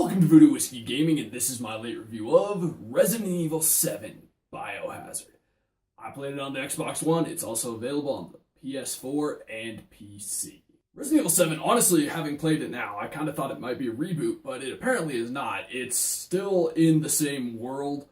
Welcome to Voodoo Whiskey Gaming, and this is my late review of Resident Evil 7 Biohazard. I played it on the Xbox One. It's also available on the PS4 and PC. Resident Evil 7, honestly, having played it now, I kind of thought it might be a reboot, but it apparently is not. It's still in the same world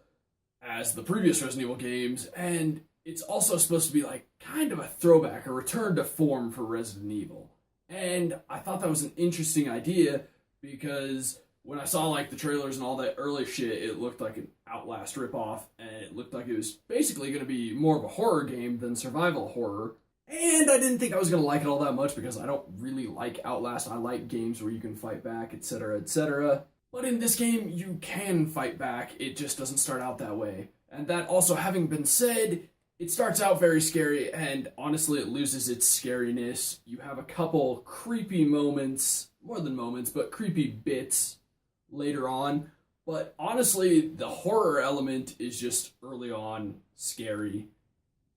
as the previous Resident Evil games, and it's also supposed to be like kind of a throwback, a return to form for Resident Evil. And I thought that was an interesting idea because when I saw like the trailers and all that early shit, it looked like an Outlast ripoff, and it looked like it was basically going to be more of a horror game than survival horror. And I didn't think I was going to like it all that much because I don't really like Outlast. I like games where you can fight back, etc., etc. But in this game, you can fight back. It just doesn't start out that way. And that also having been said, it starts out very scary, and honestly, it loses its scariness. You have a couple creepy moments, more than moments, but creepy bits later on. But honestly, the horror element is just early on scary,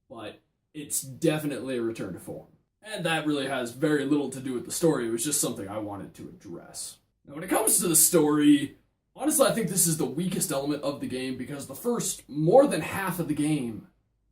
but it's definitely a return to form. And that really has very little to do with the story. It was just something I wanted to address. Now, when it comes to the story, honestly, I think this is the weakest element of the game because the first more than half of the game,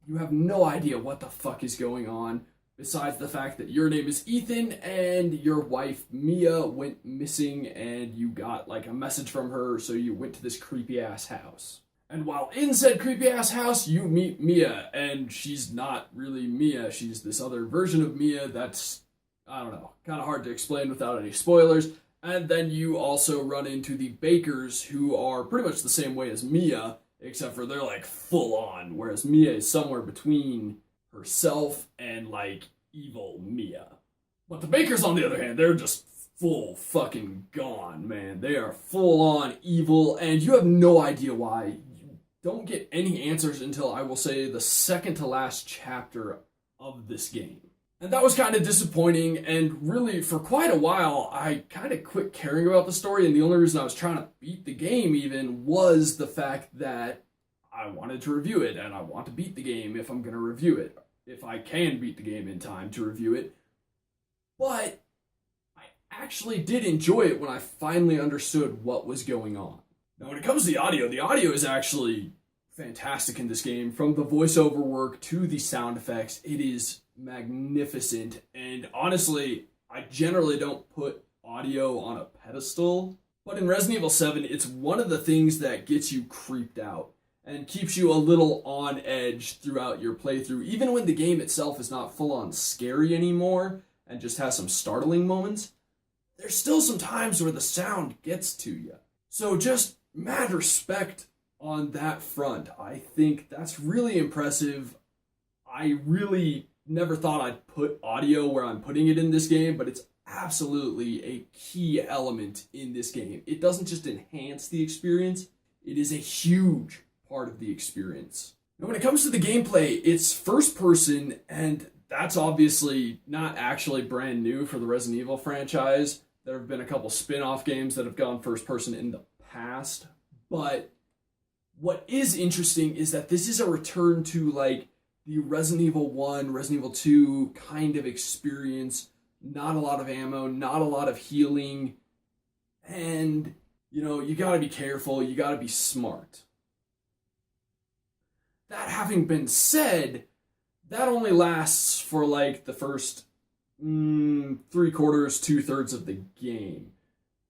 you have no idea what the fuck is going on, besides the fact that your name is Ethan and your wife Mia went missing and you got like a message from her, so you went to this creepy ass house. And while in said creepy ass house, you meet Mia, and she's not really Mia, she's this other version of Mia that's, I don't know, kind of hard to explain without any spoilers. And then you also run into the Bakers, who are pretty much the same way as Mia, except for they're like full on, whereas Mia is somewhere between herself and like evil Mia. But the Bakers, on the other hand, they're just full fucking gone, man. They are full on evil, and you have no idea why. You don't get any answers until, I will say, the second to last chapter of this game. And that was kind of disappointing, and really, for quite a while, I kind of quit caring about the story, and the only reason I was trying to beat the game even was the fact that I wanted to review it, and I want to beat the game if I'm going to review it, if I can beat the game in time to review it. But I actually did enjoy it when I finally understood what was going on. Now, when it comes to the audio is actually fantastic in this game. From the voiceover work to the sound effects, it is magnificent. And honestly, I generally don't put audio on a pedestal, but in Resident Evil 7, it's one of the things that gets you creeped out and keeps you a little on edge throughout your playthrough, even when the game itself is not full-on scary anymore and just has some startling moments. There's still some times where the sound gets to you. So just mad respect on that front. I think that's really impressive. I really never thought I'd put audio where I'm putting it in this game, but it's absolutely a key element in this game. It doesn't just enhance the experience, it is a huge part of the experience. Now, when it comes to the gameplay, it's first person, and that's obviously not actually brand new for the Resident Evil franchise. There have been a couple spin-off games that have gone first person in the past, but what is interesting is that this is a return to like the Resident Evil 1, Resident Evil 2 kind of experience. Not a lot of ammo, not a lot of healing, and, you know, you gotta be careful, you gotta be smart. That having been said, that only lasts for like the first 3/4, 2/3 of the game.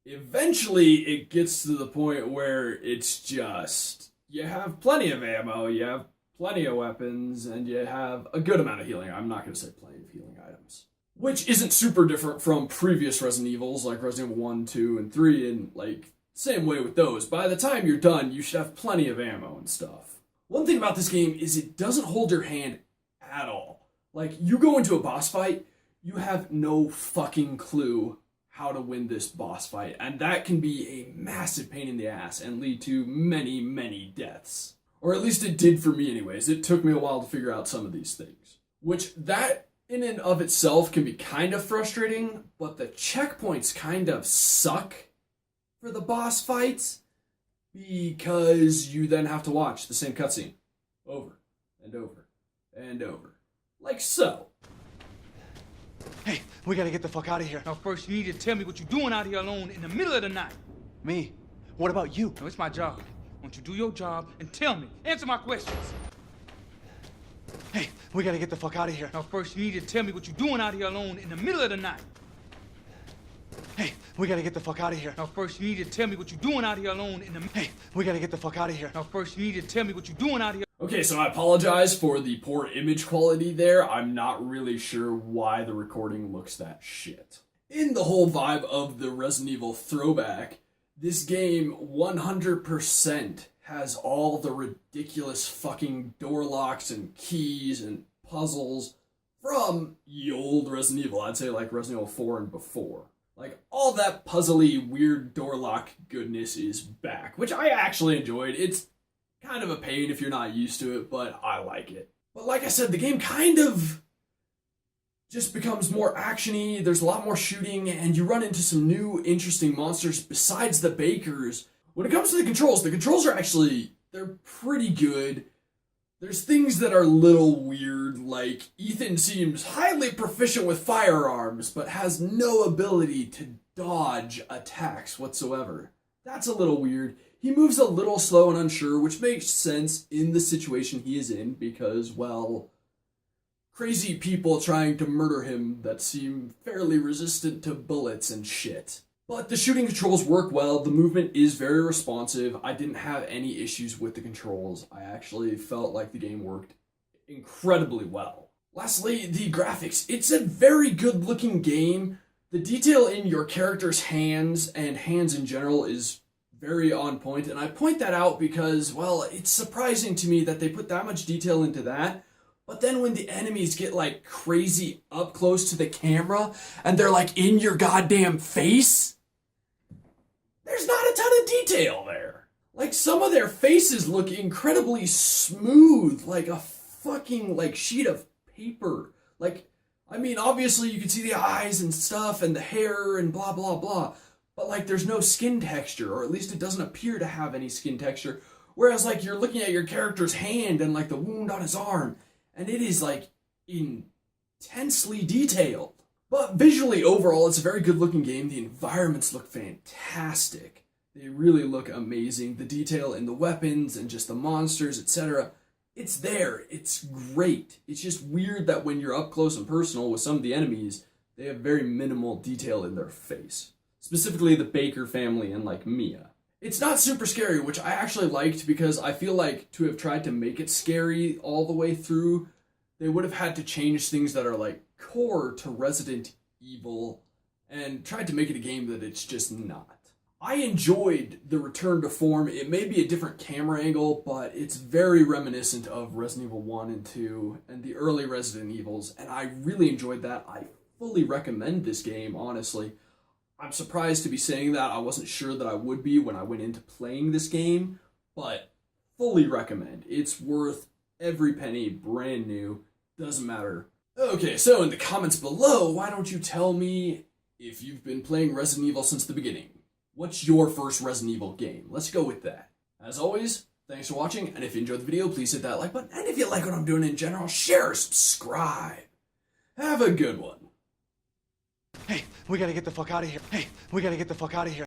Eventually, it gets to the point where it's just, you have plenty of ammo, you have plenty of weapons, and you have a good amount of healing. I'm not going to say plenty of healing items. Which isn't super different from previous Resident Evils, like Resident Evil 1, 2, and 3, and like, same way with those. By the time you're done, you should have plenty of ammo and stuff. One thing about this game is it doesn't hold your hand at all. Like, you go into a boss fight, you have no fucking clue how to win this boss fight, and that can be a massive pain in the ass and lead to many, many deaths. Or at least it did for me anyways. It took me a while to figure out some of these things. Which, that in and of itself can be kind of frustrating, but the checkpoints kind of suck for the boss fights because you then have to watch the same cutscene over and over and over. Like so. Hey, we gotta get the fuck out of here. Now first you need to tell me what you're doing out here alone in the middle of the night. Me? What about you? No, it's my job. Won't you do your job and tell me? Answer my questions. Hey, we gotta get the fuck out of here. Now, first, you need to tell me what you're doing out here alone in the middle of the night. Hey, we gotta get the fuck out of here. Now, first, you need to tell me what you're doing out here alone in the... Hey, we gotta get the fuck out of here. Now, first, you need to tell me what you're doing out here... Okay, so I apologize for the poor image quality there. I'm not really sure why the recording looks that shit. In the whole vibe of the Resident Evil throwback, this game 100% has all the ridiculous fucking door locks and keys and puzzles from the old Resident Evil. I'd say like Resident Evil 4 and before. Like, all that puzzly, weird door lock goodness is back, which I actually enjoyed. It's kind of a pain if you're not used to it, but I like it. But like I said, the game kind of just becomes more action-y, there's a lot more shooting, and you run into some new, interesting monsters besides the Bakers. When it comes to the controls are actually, they're pretty good. There's things that are a little weird, like Ethan seems highly proficient with firearms, but has no ability to dodge attacks whatsoever. That's a little weird. He moves a little slow and unsure, which makes sense in the situation he is in, because, well, crazy people trying to murder him that seem fairly resistant to bullets and shit. But the shooting controls work well, the movement is very responsive, I didn't have any issues with the controls, I actually felt like the game worked incredibly well. Lastly, the graphics. It's a very good looking game. The detail in your character's hands, and hands in general, is very on point, and I point that out because, well, it's surprising to me that they put that much detail into that. But then when the enemies get like crazy up close to the camera and they're like in your goddamn face, there's not a ton of detail there. Like, some of their faces look incredibly smooth, like a fucking like sheet of paper. Like, I mean, obviously you can see the eyes and stuff and the hair and blah blah blah, but like there's no skin texture, or at least it doesn't appear to have any skin texture. Whereas like you're looking at your character's hand and like the wound on his arm, and it is, like, intensely detailed. But visually, overall, it's a very good-looking game. The environments look fantastic. They really look amazing. The detail in the weapons and just the monsters, etc. It's there. It's great. It's just weird that when you're up close and personal with some of the enemies, they have very minimal detail in their face. Specifically, the Baker family and, like, Mia. It's not super scary, which I actually liked, because I feel like to have tried to make it scary all the way through, they would have had to change things that are like core to Resident Evil and tried to make it a game that it's just not. I enjoyed the return to form. It may be a different camera angle, but it's very reminiscent of Resident Evil 1 and 2 and the early Resident Evils, and I really enjoyed that. I fully recommend this game, honestly. I'm surprised to be saying that. I wasn't sure that I would be when I went into playing this game, but fully recommend. It's worth every penny, brand new, doesn't matter. Okay, so in the comments below, why don't you tell me if you've been playing Resident Evil since the beginning? What's your first Resident Evil game? Let's go with that. As always, thanks for watching, and if you enjoyed the video, please hit that like button, and if you like what I'm doing in general, share, subscribe. Have a good one. Hey, we gotta get the fuck out of here. Hey, we gotta get the fuck out of here.